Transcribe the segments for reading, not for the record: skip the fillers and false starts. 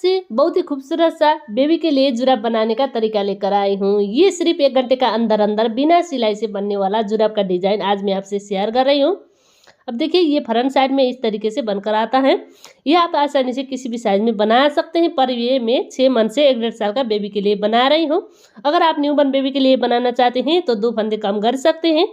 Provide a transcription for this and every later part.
से बहुत ही खूबसूरत सा बेबी के लिए जुराब बनाने का तरीका लेकर आई हूँ। ये सिर्फ 1 घंटे का अंदर बिना सिलाई से बनने वाला जुराब का डिजाइन आज मैं आपसे शेयर कर रही हूँ। अब देखिए ये फ्रंट साइड में इस तरीके से बनकर आता है। ये आप आसानी से किसी भी साइज में बना सकते हैं, पर ये मैं 6 मंथ से 1.5 साल का बेबी के लिए बना रही हूँ। अगर आप न्यूबॉर्न बेबी के लिए बनाना चाहते हैं तो 2 फंदे कम कर सकते हैं।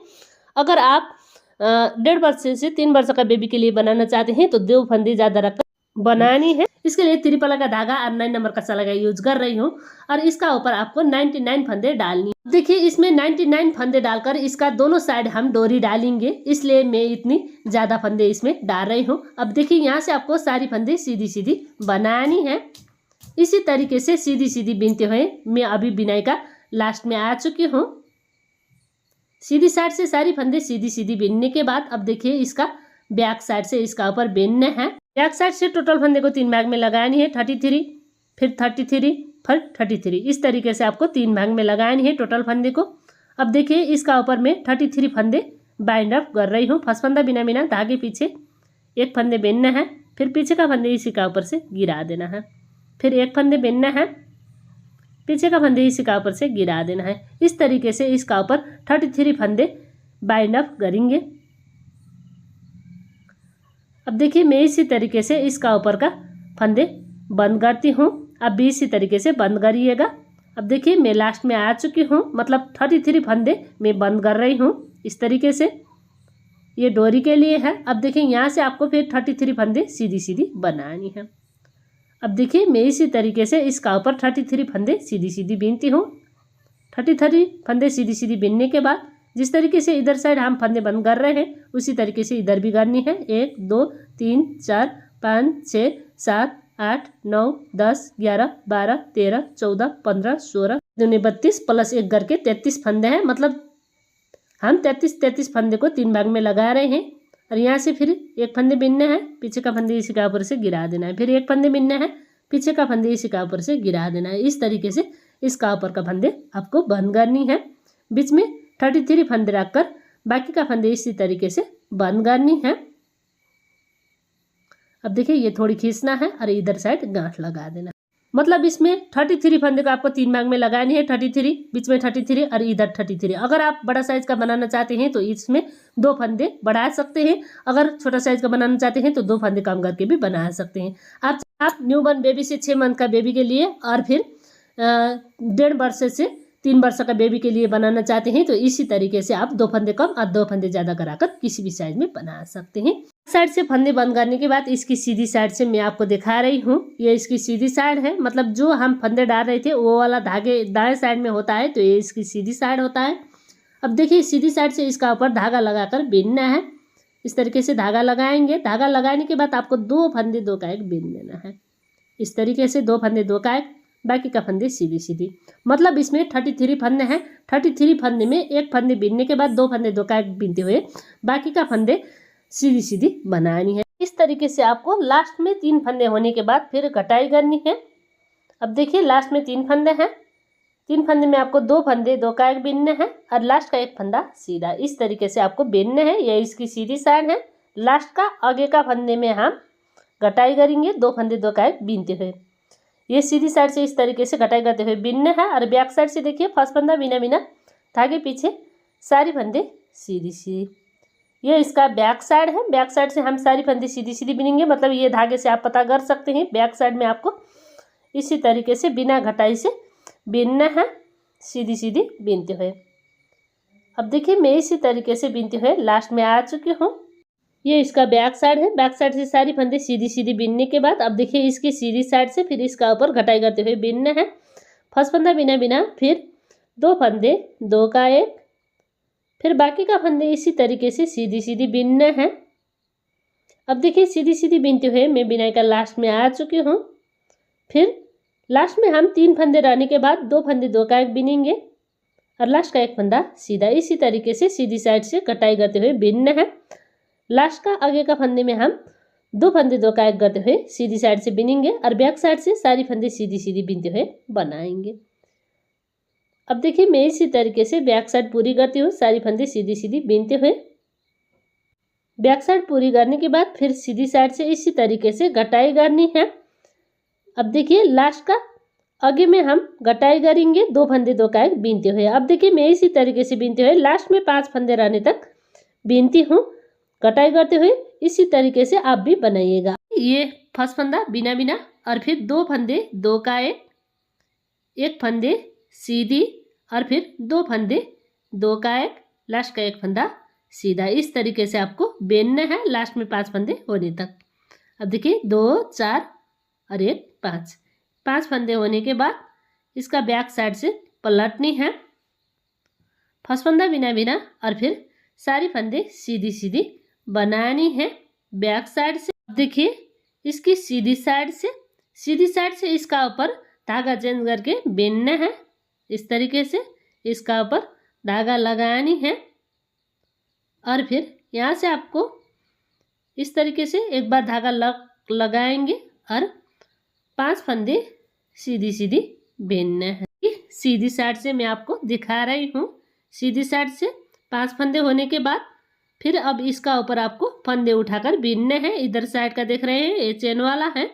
अगर आप 1.5 वर्ष से 3 वर्ष का बेबी के लिए बनाना चाहते हैं तो 2 फंदे ज़्यादा रखकर बनानी है। इसके लिए 3 का धागा और 9 नंबर का सलागा यूज कर रही हूँ और इसका ऊपर आपको 99 फंदे डालनी है। देखिए इसमें 99 फंदे डालकर इसका दोनों साइड हम डोरी डालेंगे, इसलिए मैं इतनी ज्यादा फंदे इसमें डाल रही हूँ। अब देखिए यहाँ से आपको सारी फंदे सीधी सीधी बनानी है। इसी तरीके से सीधी सीधी बीनते हुए मैं अभी बिनाई का लास्ट में आ चुकी हूँ। सीधी साइड से सारी फंदे सीधी सीधी बीनने के बाद अब देखिए इसका बैक साइड से इसका ऊपर बीनना है। बैक साइड से टोटल फंदे को 3 भाग में लगानी है, 33, फिर 33, फिर 33। इस तरीके से आपको 3 भाग में लगानी है टोटल फंदे को। अब देखिए इसका ऊपर में 33 फंदे बाइंड अप कर रही हूँ। फर्स्ट फंदा बिना बिना धागे पीछे 1 फंदे बीनना है, फिर पीछे का फंदे इसी का ऊपर से गिरा देना है, फिर 1 फंदे बीनना है, पीछे का फंदे इसी का ऊपर से गिरा देना है। इस तरीके से इसका ऊपर 33 फंदे बाइंड अप करेंगे। अब देखिए मैं इसी तरीके से इसका ऊपर का फंदे बंद करती हूँ। अब भी इसी तरीके से बंद करिएगा। अब देखिए मैं लास्ट में आ चुकी हूँ, मतलब 33 फंदे मैं बंद कर रही हूँ। इस तरीके से ये डोरी के लिए है। अब देखिए यहाँ से आपको फिर 33 फंदे सीधी सीधी बनानी है। अब देखिए मैं इसी तरीके से इसका ऊपर 33 फंदे सीधी सीधी बीनती हूँ। 33 फंदे सीधी सीधी बीनने के बाद जिस तरीके से इधर साइड हम फंदे बंद कर रहे हैं उसी तरीके से इधर भी करनी है। 1 2 3 4 5 6 7 8 9 10 11 12 13 14 15 16 दूनी 32 प्लस 1 करके 33 फंदे हैं। मतलब हम 33 फंदे को 3 भाग में लगा रहे हैं। और यहाँ से फिर 1 फंदे बीनना है, पीछे का फंदे इसी का ऊपर से गिरा देना है, फिर 1 फंदे बीनना है, पीछे का फंदे इसी का ऊपर से गिरा देना है। इस तरीके से इसका ऊपर का फंदे आपको बंद करनी है। बीच में 33 फंदे रखकर बाकी का फंदे इसी तरीके से बंद करनी है। अब देखिए ये थोड़ी खींचना है और इधर साइड गांठ लगा देना। मतलब इसमें 33 फंदे को आपको 3 भाग में लगानी है। 33 बीच में 33 और इधर 33। अगर आप बड़ा साइज का बनाना चाहते हैं तो इसमें 2 फंदे बढ़ा सकते हैं। अगर छोटा साइज का बनाना चाहते हैं तो 2 फंदे कम करके भी बना सकते हैं। आप न्यूबॉर्न बेबी से 6 मंथ का बेबी के लिए और फिर 1.5 वर्ष से 3 वर्ष का बेबी के लिए बनाना चाहते हैं तो इसी तरीके से आप 2 फंदे कम और 2 फंदे ज़्यादा कराकर किसी भी साइज में बना सकते हैं। साइड से फंदे बंद करने के बाद इसकी सीधी साइड से मैं आपको दिखा रही हूँ। ये इसकी सीधी साइड है, मतलब जो हम फंदे डाल रहे थे वो वाला धागे दाएं साइड में होता है तो ये इसकी सीधी साइड होता है। अब देखिए सीधी साइड से इसका ऊपर धागा लगाकर बीनना है। इस तरीके से धागा लगाएंगे। धागा लगाने के बाद आपको 2 फंदे 2 का 1 बीन देना है। इस तरीके से 2 फंदे 2 का 1, बाकी का फंदे सीधी सीधी। मतलब इसमें 33 फंदे हैं। 33 फंदे में 1 फंदे बीनने के बाद 2 फंदे 2 का 1 बीनते हुए बाकी का फंदे सीधी सीधी बनानी है। इस तरीके से आपको लास्ट में 3 फंदे होने के बाद फिर कटाई करनी है। अब देखिए लास्ट में 3 फंदे हैं। 3 फंदे में आपको 2 फंदे 2 का 1 बीनना है और लास्ट का 1 फंदा सीधा। इस तरीके से आपको बीनना है। यह इसकी सीधी साइड है। लास्ट का आगे का फंदे में हम कटाई करेंगे 2 फंदे 2 का 1 बीनते हुए। ये सीधी साइड से इस तरीके से कटाई करते हुए बीनना है। और बैक साइड से देखिए फर्स्ट फंदा बिना बिना धागे पीछे सारी फंदे सीधी सीधी। ये इसका बैक साइड है। बैक साइड से हम सारी फंदे सीधी सीधी बीनेंगे। मतलब ये धागे से आप पता कर सकते हैं। बैक साइड में आपको इसी तरीके से बिना घटाई से बीनना है, सीधी सीधी बीनते हुए। अब देखिए मैं इसी तरीके से बीनते हुए लास्ट में आ चुकी हूँ। ये इसका बैक साइड है। बैक साइड से सारी फंदे सीधी सीधी बीनने के बाद अब देखिए इसकी सीधी साइड से फिर इसका ऊपर घटाई करते हुए बीनना है। फर्स्ट फंदा बिना बिना फिर 2 फंदे 2 का 1, फिर बाकी का फंदे इसी तरीके से सीधी सीधी बीनना है। अब देखिए सीधी सीधी बीनते हुए मैं बिनाई का लास्ट में आ चुकी हूँ। फिर लास्ट में हम 3 फंदे रहने के बाद 2 फंदे 2 का 1 बीनेंगे और लास्ट का 1 फंदा सीधा। इसी तरीके से सीधी साइड से कटाई करते हुए बीनना है। लास्ट का आगे का फंदे में हम 2 फंदे 2 का 1 करते हुए सीधी साइड से बीनेंगे और बैक साइड से सारी फंदे सीधी सीधी बीनते हुए बनाएंगे। अब देखिए मैं इसी तरीके से बैक साइड पूरी करती हूँ, सारी फंदे सीधी सीधी बीनते हुए। बैक साइड पूरी करने के बाद फिर सीधी साइड से इसी तरीके से कटाई करनी है अब देखिए लास्ट का आगे में हम घटाई करेंगे 2 फंदे 2 का 1 बीनते हुए। अब देखिए मैं इसी तरीके से बीनते हुए लास्ट में 5 फंदे रहने तक बीनती हूँ कटाई करते हुए। इसी तरीके से आप भी बनाइएगा। ये फर्स्ट फंदा बिना बिना और फिर 2 फंदे 2 का 1 फंदे सीधी और फिर 2 फंदे 2 का 1, लास्ट का 1 फंदा सीधा। इस तरीके से आपको बेनना है लास्ट में 5 फंदे होने तक। अब देखिए 2 4 और 1 5 फंदे होने के बाद इसका बैक साइड से पलटनी है। फर्स्ट फंदा बिना बिना और फिर सारी फंदे सीधी सीधी बनानी है बैक साइड से। देखिए इसकी सीधी साइड से इसका ऊपर धागा चेंज करके बेनना है। इस तरीके से इसका ऊपर धागा लगानी है और फिर यहाँ से आपको इस तरीके से एक बार धागा लगाएंगे और 5 फंदे सीधी सीधी बेनना है। सीधी साइड से मैं आपको दिखा रही हूँ। सीधी साइड से 5 फंदे होने के बाद फिर अब इसका ऊपर आपको फंदे उठाकर बीनने हैं। इधर साइड का देख रहे हैं ये चेन वाला है,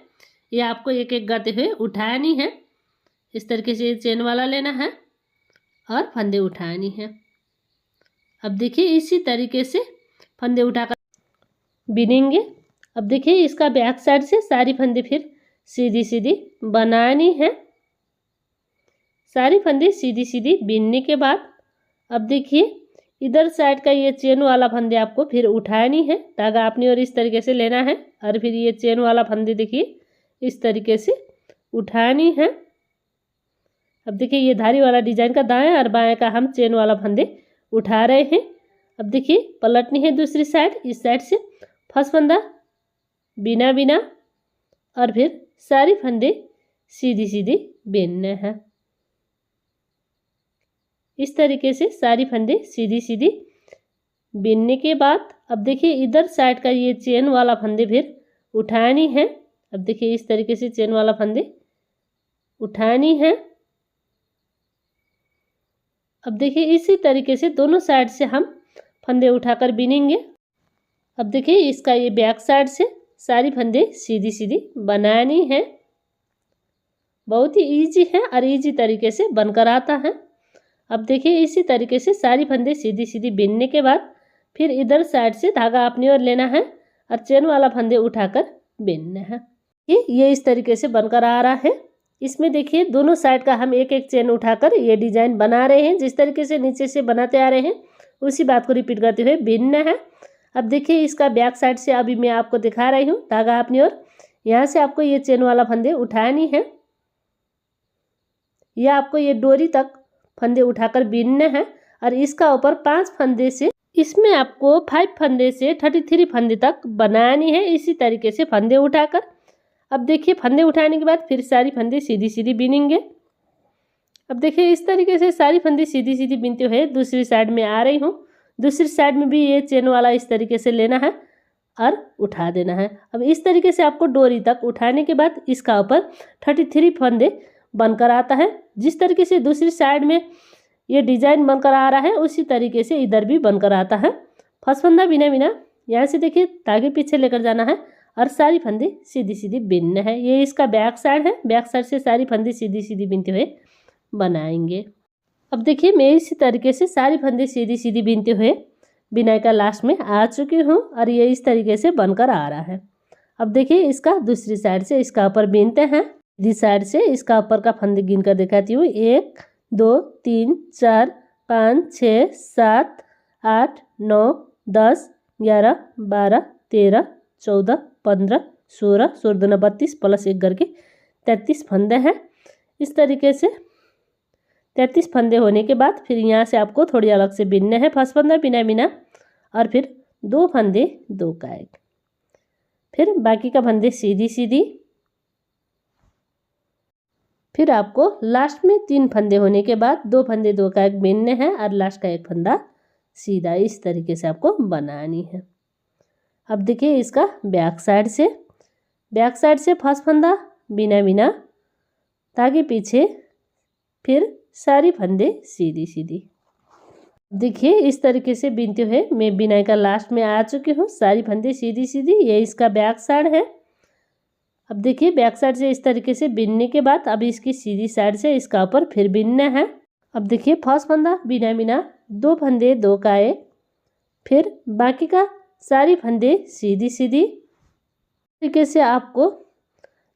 ये आपको एक एक करते हुए उठानी है। इस तरीके से चेन वाला लेना है और फंदे उठानी है। अब देखिए इसी तरीके से फंदे उठाकर बिनेंगे। अब देखिए इसका बैक साइड से सारी फंदे फिर सीधी सीधी बनानी है। सारी फंदे सीधी सीधी बीनने के बाद अब देखिए इधर साइड का ये चेन वाला फंदे आपको फिर उठानी है। धागा अपनी ओर इस तरीके से लेना है और फिर ये चेन वाला फंदे देखिए इस तरीके से उठानी है। अब देखिए ये धारी वाला डिजाइन का दाएं और बाएं का हम चेन वाला फंदे उठा रहे हैं। अब देखिए पलटनी है दूसरी साइड। इस साइड से फर्स्ट फंदा बिना बिना और फिर सारी फंदे सीधी सीधी बेनना है। इस तरीके से सारी फंदे सीधी सीधी बीनने के बाद अब देखिए इधर साइड का ये चेन वाला फंदे फिर उठानी है। अब देखिए इस तरीके से चेन वाला फंदे उठानी है। अब देखिए इसी तरीके से दोनों साइड से हम फंदे उठाकर बीनेंगे। अब देखिए इसका ये बैक साइड से सारी फंदे सीधी सीधी बनानी है। बहुत ही इजी है और इजी तरीके से बनकर आता है। अब देखिए इसी तरीके से सारी फंदे सीधी सीधी बीनने के बाद फिर इधर साइड से धागा अपनी ओर लेना है और चेन वाला फंदे उठाकर बीनना है। ये इस तरीके से बनकर आ रहा है। इसमें देखिए दोनों साइड का हम एक एक चेन उठाकर ये डिजाइन बना रहे हैं। जिस तरीके से नीचे से बनाते आ रहे हैं उसी बात को रिपीट करते हुए बीनना है। अब देखिए इसका बैक साइड से अभी मैं आपको दिखा रही हूँ। धागा अपनी ओर यहाँ से आपको ये चेन वाला फंदे उठानी है या आपको ये डोरी तक फंदे उठाकर बीनना है और इसका ऊपर 5 फंदे से इसमें आपको 5 फंदे से 33 फंदे तक बनानी है। इसी तरीके से फंदे उठाकर अब देखिए फंदे उठाने के बाद फिर सारी फंदे सीधी सीधी बीनेंगे। अब देखिए इस तरीके से सारी फंदे सीधी सीधी बीनते हुए दूसरी साइड में आ रही हूँ। दूसरी साइड में भी ये चेन वाला इस तरीके से लेना है और उठा देना है। अब इस तरीके से आपको डोरी तक उठाने के बाद इसका ऊपर 33 फंदे बनकर आता है। जिस तरीके से दूसरी साइड में ये डिजाइन बनकर आ रहा है उसी तरीके से इधर भी बनकर आता है। फर्स्ट फंदा बिना बिना यहाँ से देखिए धागे पीछे लेकर जाना है और सारी फंदे सीधी सीधी बीनना है। ये इसका बैक साइड है। बैक साइड से सारी फंदे सीधी सीधी बीनते हुए बनाएंगे। अब देखिए मैं इसी तरीके से सारी फंदे सीधी सीधी बीनते हुए बिनाई का लास्ट में आ चुकी हूँ और ये इस तरीके से बनकर आ रहा है। अब देखिए इसका दूसरी साइड से इसका ऊपर बीनते हैं। सीधी साइड से इसका ऊपर का फंदे गिन कर दिखाती हूँ। 1 2 3 4 5 6 7 8 9 10 11 12 13 14 15 16 16 32 प्लस 1 करके 33 फंदे हैं। इस तरीके से 33 फंदे होने के बाद फिर यहाँ से आपको थोड़ी अलग से बीनने हैं। फर्स्ट फंदा बिना बिना और फिर 2 फंदे 2 का 1, फिर बाकी का फंदे सीधी सीधी, फिर आपको लास्ट में 3 फंदे होने के बाद 2 फंदे 2 का 1 बीनने हैं और लास्ट का 1 फंदा सीधा। इस तरीके से आपको बनानी है। अब देखिए इसका बैक साइड से फर्स्ट फंदा बिना बिना धागे पीछे, फिर सारी फंदे सीधी सीधी। देखिए इस तरीके से बीनते हुए मैं बिनाई का लास्ट में आ चुकी हूँ। सारी फंदे सीधी सीधी। ये इसका बैक साइड है। अब देखिए बैक साइड से इस तरीके से बिनने के बाद अब इसकी सीधी साइड से इसका ऊपर फिर बिनना है। अब देखिए फर्स्ट फंदा बिना बिना 2 फंदे 2 का एक, फिर बाकी का सारी फंदे सीधी सीधी तरीके से आपको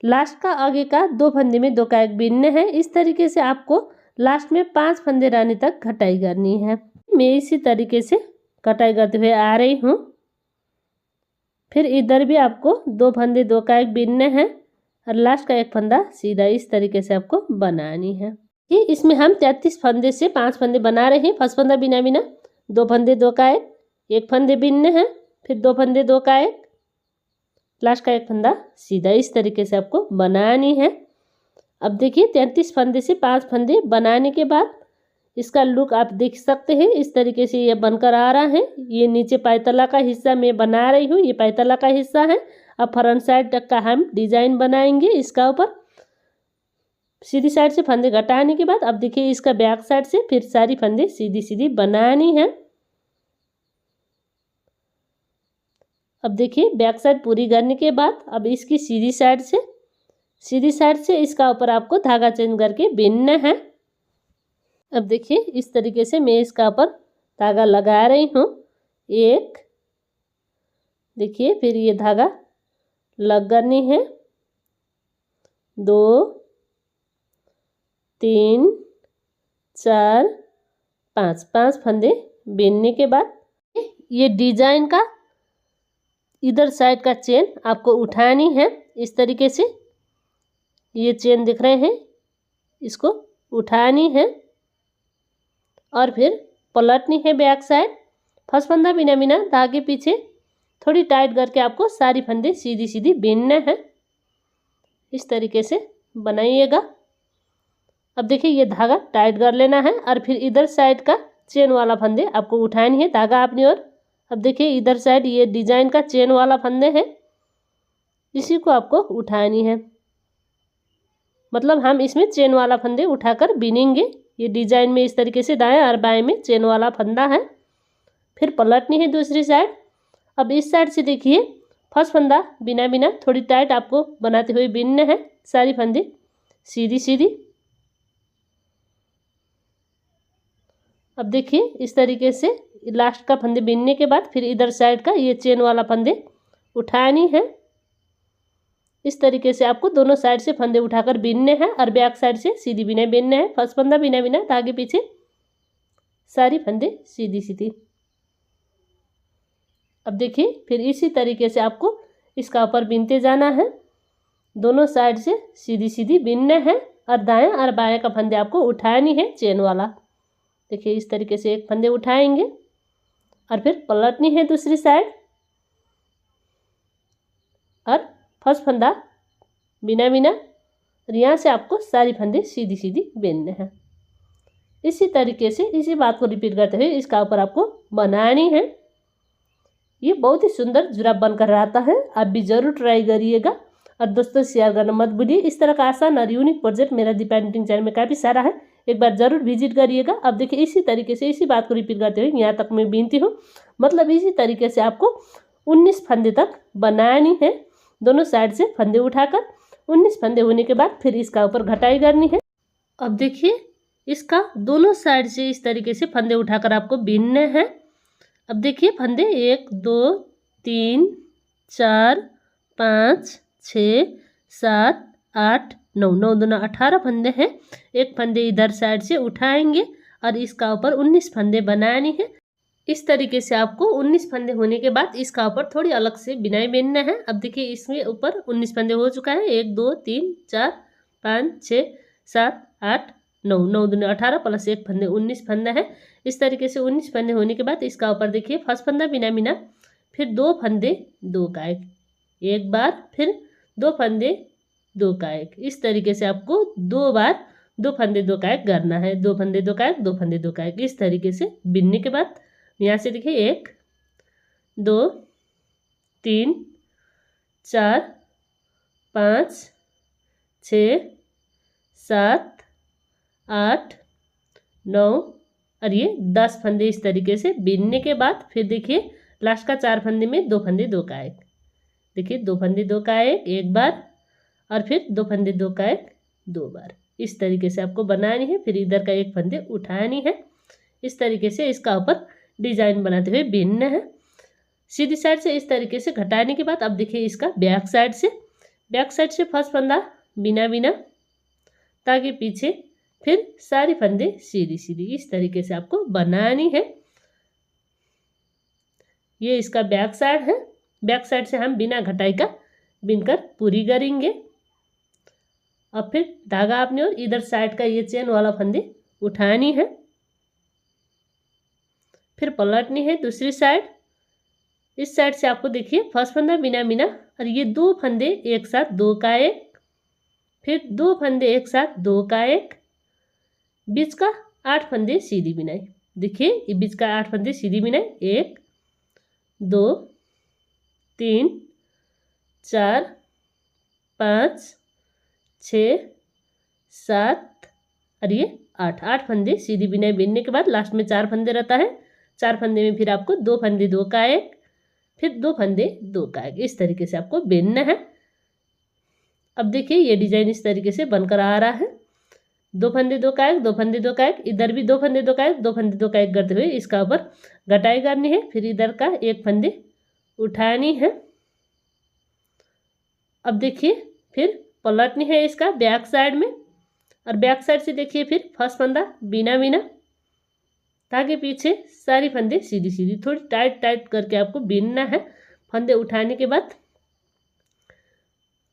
लास्ट का आगे का 2 फंदे में 2 का एक बिनने हैं। इस तरीके से आपको लास्ट में 5 फंदे रहने तक कटाई करनी है। मैं इसी तरीके से कटाई करते हुए आ रही हूँ। फिर इधर भी आपको 2 फंदे 2 का एक बिनने हैं और लास्ट का एक फंदा सीधा इस तरीके से आपको बनानी है। ये इसमें हम 33 फंदे से 5 फंदे बना रहे हैं। फर्स्ट फंदा बिना बिना 2 फंदे 2 का एक फंदे बिनने हैं, फिर 2 फंदे 2 का एक, लास्ट का एक फंदा सीधा इस तरीके से आपको बनानी है। अब देखिए 33 फंदे से 5 फंदे बनाने के बाद इसका लुक आप देख सकते हैं। इस तरीके से ये बनकर आ रहा है। ये नीचे पायतला का हिस्सा मैं बना रही हूँ, ये पायतला का हिस्सा है। अब फ्रंट साइड तक का हम डिजाइन बनाएंगे। इसका ऊपर सीधी साइड से फंदे घटाने के बाद अब देखिए इसका बैक साइड से फिर सारी फंदे सीधी सीधी बनानी है। अब देखिए बैक साइड पूरी करने के बाद अब इसकी सीधी साइड से इसका ऊपर आपको धागा चेंज करके बिनना है। अब देखिए इस तरीके से मैं इसका ऊपर धागा लगा रही हूँ। एक, देखिए फिर ये धागा लग करनी है, 2 3 4 5 फंदे बिनने के बाद ये डिजाइन का इधर साइड का चेन आपको उठानी है। इस तरीके से ये चेन दिख रहे हैं, इसको उठानी है और फिर पलटनी है बैक साइड। फर्स्ट फंदा बिना बिना धागे पीछे थोड़ी टाइट करके आपको सारी फंदे सीधी सीधी बिनना है। इस तरीके से बनाइएगा। अब देखिए ये धागा टाइट कर लेना है और फिर इधर साइड का चेन वाला फंदे आपको उठानी है, धागा अपनी ओर। अब देखिए इधर साइड ये डिजाइन का चेन वाला फंदे है, इसी को आपको उठानी है। मतलब हम इसमें चेन वाला फंदे उठाकर बिनेंगे। ये डिजाइन में इस तरीके से दाएं और बाएं में चेन वाला फंदा है। फिर पलटनी है दूसरी साइड। अब इस साइड से देखिए फर्स्ट फंदा बिना बिना थोड़ी टाइट आपको बनाते हुए बिनना है, सारी फंदे सीधी सीधी। अब देखिए इस तरीके से लास्ट का फंदे बिनने के बाद फिर इधर साइड का ये चेन वाला फंदे उठानी है। इस तरीके से आपको दोनों साइड से फंदे उठाकर बिनने हैं और बैक साइड से सीधी बिना बिनना है। फर्स्ट फंदा बिना बिना धागे पीछे सारी फंदे सीधी सीधी। अब देखिए फिर इसी तरीके से आपको इसका ऊपर बिनते जाना है। दोनों साइड से सीधी सीधी बिनना है और दाएं और बाएं का फंदे आपको उठानी है चेन वाला। देखिए इस तरीके से एक फंदे उठाएंगे और फिर पलटनी है दूसरी साइड और फर्स्ट फंदा बिना बिना और यहाँ से आपको सारी फंदे सीधी सीधी बिनने हैं। इसी तरीके से इसी बात को रिपीट करते हुए इसका ऊपर आपको बनानी है। ये बहुत ही सुंदर जुराब बनकर आता है, आप भी ज़रूर ट्राई करिएगा और दोस्तों शेयर करना मत भूलिए। इस तरह का आसान और यूनिक प्रोजेक्ट मेरा दी पेंटिंग चैनल में काफ़ी सारा है, एक बार ज़रूर विजिट करिएगा। अब देखिए इसी तरीके से इसी बात को रिपीट करते हुए यहाँ तक मैं बीनती हूँ। मतलब इसी तरीके से आपको 19 फंदे तक बनानी है। दोनों साइड से फंदे उठाकर 19 फंदे होने के बाद फिर इसका ऊपर घटाई करनी है। अब देखिए इसका दोनों साइड से इस तरीके से फंदे उठाकर आपको बीनने हैं। अब देखिए फंदे 1 2 3 4 5 6 7 8 9 9 दूना 18 फंदे हैं। एक फंदे इधर साइड से उठाएंगे और इसका ऊपर 19 फंदे बनानी है। इस तरीके से आपको 19 फंदे होने के बाद इसका ऊपर थोड़ी अलग से बिनाई बिनना है। अब देखिए इसमें ऊपर 19 फंदे हो चुका है। 1 2 3 4 5 6 7 8 9 9 दूनी 18 प्लस एक फंदे 19 फंदा है। इस तरीके से 19 फंदे होने के बाद इसका ऊपर देखिए फर्स्ट फंदा बिना बिना फिर 2 फंदे 2 का एक बार, फिर 2 फंदे 2 का एक। इस तरीके से आपको 2 बार 2 फंदे 2 का एक करना है। 2 फंदे 2 का एक, 2 फंदे 2 का एक। इस तरीके से बिनने के बाद यहाँ से देखिए 1 2 3 4 5 6 7 8 9 और ये 10 फंदे इस तरीके से बिनने के बाद फिर देखिए लास्ट का 4 फंदे में 2 फंदे 2 का एक। देखिए 2 फंदे 2 का एक बार और फिर 2 फंदे 2 का 1 2 बार। इस तरीके से आपको बनानी है। फिर इधर का 1 फंदे उठानी है। इस तरीके से इसका ऊपर डिजाइन बनाते हुए बिनना है। सीधी साइड से इस तरीके से घटाने के बाद अब देखिए इसका बैक साइड से फर्स्ट फंदा बिना बिना, ताकि पीछे फिर सारी फंदे सीधी सीधी इस तरीके से आपको बनानी है। ये इसका बैक साइड है। बैक साइड से हम बिना घटाई का बिनकर पूरी करेंगे। अब फिर धागा आपने और इधर साइड का ये चेन वाला फंदे उठानी है। फिर पलटनी है दूसरी साइड। इस साइड से आपको देखिए फर्स्ट फंदा बिना बिना और ये 2 फंदे एक साथ 2 का 1, फिर 2 फंदे एक साथ 2 का 1, बीच का 8 फंदे सीधी बिनाई। देखिए ये बीच का 8 फंदे सीधी बिनाई 1 2 3 4 5 6 7 और ये 8 फंदे सीधी बिनाई बिनने के बाद लास्ट में 4 फंदे रहता है। 4 फंदे में फिर आपको 2 फंदे 2 का 1, फिर 2 फंदे 2 का 1, इस तरीके से आपको बिनना है। अब देखिए ये डिजाइन इस तरीके से बनकर आ रहा है। 2 फंदे 2 का 1 2 फंदे 2 का 1, इधर भी 2 फंदे 2 का 1 2 फंदे 2 का 1 करते हुए इसका ऊपर घटाई करनी है। फिर इधर का 1 फंदे उठानी है। अब देखिए फिर पलटनी है इसका बैक साइड में, और बैक साइड से देखिए फिर फर्स्ट फंदा बिना बिना, ताकि पीछे सारी फंदे सीधी सीधी थोड़ी टाइट टाइट करके आपको बिनना है। फंदे उठाने के बाद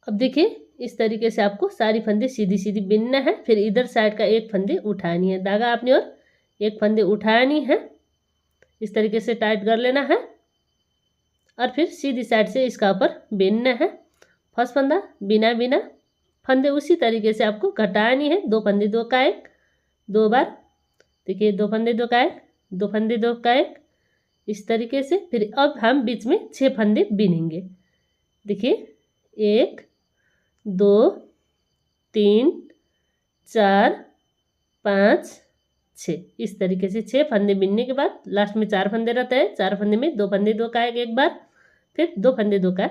अब देखिए इस तरीके से आपको सारी फंदे सीधी सीधी बिनना है। फिर इधर साइड का 1 फंदे उठानी है। धागा आपने और 1 फंदे उठानी है। इस तरीके से टाइट कर लेना है और फिर सीधी साइड से इसका ऊपर बिनना है। फर्स्ट फंदा बिना बिना, फंदे उसी तरीके से आपको घटानी है। 2 फंदे 2 का 1 2 बार। देखिए 2 फंदे 2 का 1 2 फंदे 2 का 1, इस तरीके से। फिर अब हम बीच में 6 फंदे बिनेंगे। देखिए 1 2 3 4 5 6, इस तरीके से 6 फंदे बिनने के बाद लास्ट में 4 फंदे रहता है। 4 फंदे में 2 फंदे 2 का 1 एक बार, फिर 2 फंदे 2 का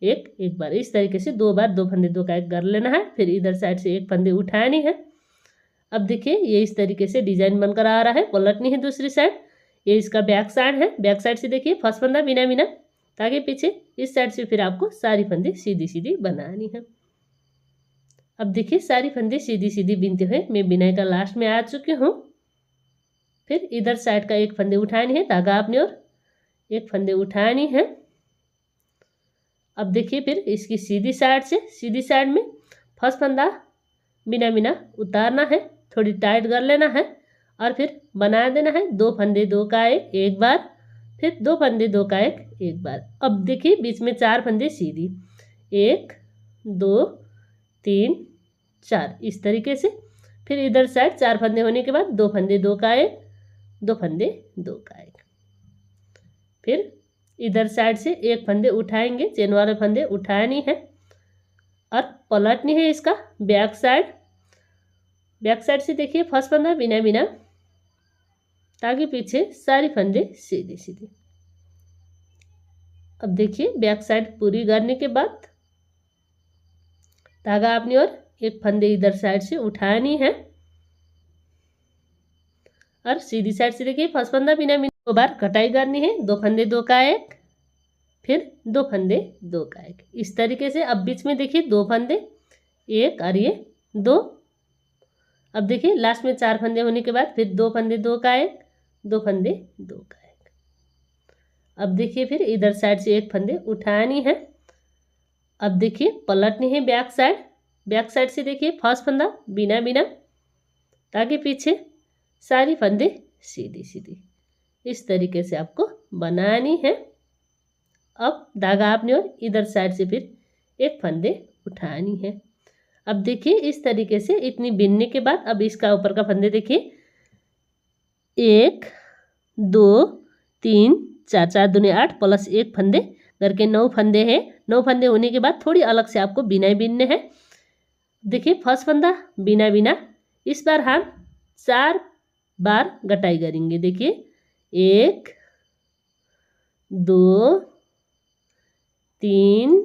1 एक बार। इस तरीके से 2 बार 2 फंदे 2 का 1 कर लेना है। फिर इधर साइड से 1 फंदे उठानी है। अब देखिए ये इस तरीके से डिजाइन बनकर आ रहा है। पलटनी है दूसरी साइड। ये इसका बैक साइड है। बैक साइड से देखिए फर्स्ट फंदा बिना बिना, ताकि पीछे इस साइड से फिर आपको सारी फंदे सीधी सीधी बनानी है। अब देखिए सारी फंदे सीधी सीधी बिनते हुए मैं बिनाई का लास्ट में आ चुकी हूँ। फिर इधर साइड का 1 फंदे उठानी है। धागा आपने और 1 फंदे उठानी है। अब देखिए फिर इसकी सीधी साइड में फर्स्ट फंदा बिना बिना उतारना है, थोड़ी टाइट कर लेना है और फिर बना देना है। 2 फंदे 2 का 1 एक बार, फिर 2 फंदे 2 का 1 एक बार। अब देखिए बीच में 4 फंदे सीधी 1 2 3 4, इस तरीके से। फिर इधर साइड 4 फंदे होने के बाद 2 फंदे 2 का 1 2 फंदे 2 का 1, फिर इधर साइड से 1 फंदे उठाएंगे। चेन वाले फंदे उठानी है और पलटनी है इसका बैक साइड। बैक साइड से देखिए फर्स्ट फंदा बिना बिना, ताकि पीछे सारी फंदे सीधी सीधी। अब देखिए बैक साइड पूरी करने के बाद धागा आपने और 1 फंदे इधर साइड से उठानी है और सीधी साइड से देखिए फर्स्ट फंदा बिना बिना 2 बार कटाई करनी है। 2 फंदे 2 का 1, फिर 2 फंदे 2 का 1, इस तरीके से। अब बीच में देखिए 2 फंदे 1 और ये 2। अब देखिए लास्ट में 4 फंदे होने के बाद फिर 2 फंदे 2 का 1 2 फंदे 2 का 1। अब देखिए फिर इधर साइड से 1 फंदे उठानी है। अब देखिए पलटनी है बैक साइड। बैक साइड से देखिए फर्स्ट फंदा बिना बिना, ताकि पीछे सारी फंदे सीधी सीधी इस तरीके से आपको बनानी है। अब धागा आपने और इधर साइड से फिर 1 फंदे उठानी है। अब देखिए इस तरीके से इतनी बिनने के बाद अब इसका ऊपर का फंदे देखिए 1 2 3 4 4 दूनी 8 प्लस 1 फंदे करके 9 फंदे हैं। 9 फंदे होने के बाद थोड़ी अलग से आपको बिनाई बिनने हैं। देखिए फर्स्ट फंदा बिना बिना, इस बार हम 4 बार घटाई करेंगे। देखिए 1 2 3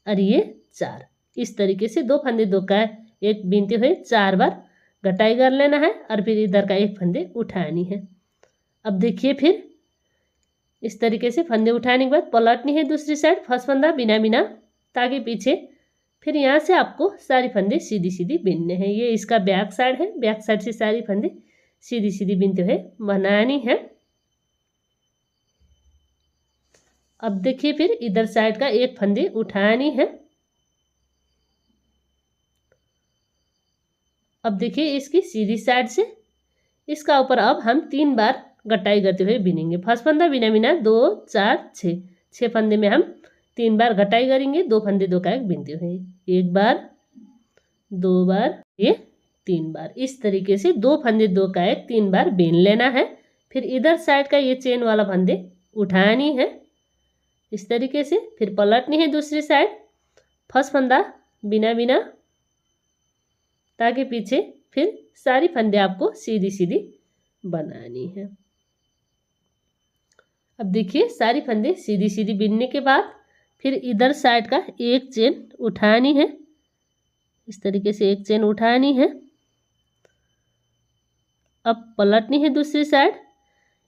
और ये 4, इस तरीके से 2 फंदे 2 का एक बीनते हुए 4 बार घटाई कर लेना है और फिर इधर का एक फंदे उठानी है। अब देखिए फिर इस तरीके से फंदे उठाने के बाद पलटनी है दूसरी साइड, फर्स्ट फंदा बिना बिना ताकि पीछे, फिर यहाँ से आपको सारी फंदे सीधी सीधी बीनने हैं। ये इसका बैक साइड है, बैक साइड से सारी फंदे सीधी सीधी बीनते हुए बनानी है। अब देखिए फिर इधर साइड का एक फंदे उठानी है। अब देखिए इसकी सीधी साइड से इसका ऊपर अब हम 3 बार घटाई करते हुए बीनेंगे। फर्स्ट फंदा बिना बिना 2 4 6 फंदे में हम 3 बार घटाई करेंगे, 2 फंदे 2 का एक बीनते हुए, 1 बार 2 बार ये 3 बार। इस तरीके से 2 फंदे 2 का एक 3 बार बीन लेना है। फिर इधर साइड का ये चेन वाला फंदे उठानी है इस तरीके से, फिर पलटनी है दूसरी साइड, फर्स्ट फंदा बिना बिना ताकि पीछे, फिर सारी फंदे आपको सीधी सीधी बनानी है। अब देखिए सारी फंदे सीधी सीधी बीनने के बाद फिर इधर साइड का एक चेन उठानी है इस तरीके से, एक चेन उठानी है। अब पलटनी है दूसरी साइड,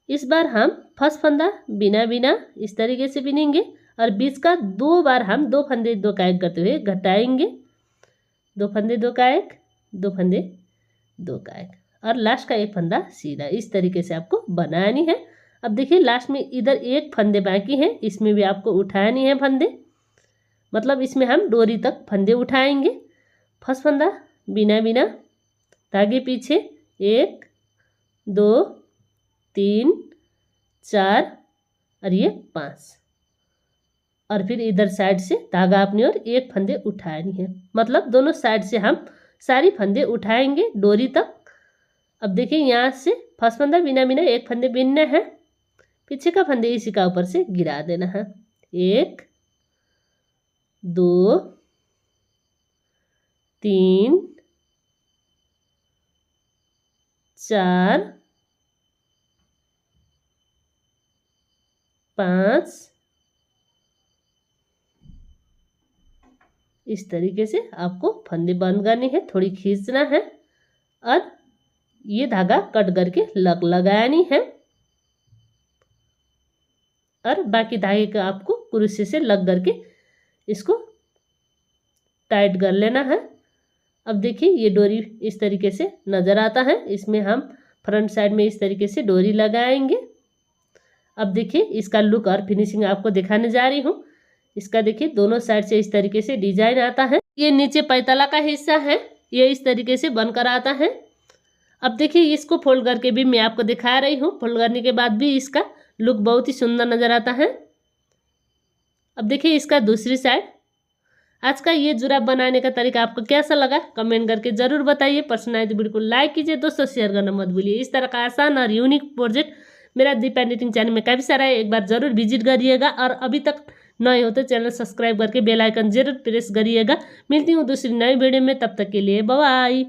इस बार हम फर्स्ट फंदा बिना बिना इस तरीके से बीनेंगे और बीच का 2 बार हम 2 फंदे 2 का एक करते हुए घटाएंगे, 2 फंदे 2 का एक, 2 फंदे 2 का एक और लास्ट का एक फंदा सीधा। इस तरीके से आपको बनानी है। अब देखिए लास्ट में इधर एक फंदे बाकी है, इसमें भी आपको उठानी है फंदे, मतलब इसमें हम डोरी तक फंदे उठाएंगे। फर्स्ट फंदा बिना बिना धागे पीछे 1 2 3 4 और ये 5 और फिर इधर साइड से धागा अपनी ओर एक फंदे उठानी है, मतलब दोनों साइड से हम सारी फंदे उठाएंगे डोरी तक। अब देखिए यहाँ से फर्स्ट फंदा बिना बिना एक फंदे बीनना है, पीछे का फंदे इसी का ऊपर से गिरा देना है, 1 2 3 4 5 इस तरीके से आपको फंदे बंद करनी है, थोड़ी खींचना है और ये धागा कट करके लगानी है और बाकी धागे का आपको कुर्सी से लग करके इसको टाइट कर लेना है। अब देखिए ये डोरी इस तरीके से नज़र आता है, इसमें हम फ्रंट साइड में इस तरीके से डोरी लगाएंगे। अब देखिए इसका लुक और फिनिशिंग आपको दिखाने जा रही हूँ। इसका देखिए दोनों साइड से इस तरीके से डिजाइन आता है। ये नीचे पैताला का हिस्सा है, ये इस तरीके से बनकर आता है। अब देखिए इसको फोल्ड करके भी मैं आपको दिखा रही हूँ, फोल्ड करने के बाद भी इसका लुक बहुत ही सुंदर नज़र आता है। अब देखिए इसका दूसरी साइड। आज का ये जुराब बनाने का तरीका आपको कैसा लगा कमेंट करके ज़रूर बताइए। पसंद आए तो वीडियो को लाइक कीजिए, दोस्तों शेयर करना मत भूलिए। इस तरह का आसान और यूनिक प्रोजेक्ट मेरा दीपा निटिंग चैनल में काफ़ी सारा है, एक बार ज़रूर विजिट करिएगा और अभी तक नए हो तो चैनल सब्सक्राइब करके बेल आइकन जरूर प्रेस करिएगा। मिलती हूँ दूसरी नई वीडियो में, तब तक के लिए बाय बाय।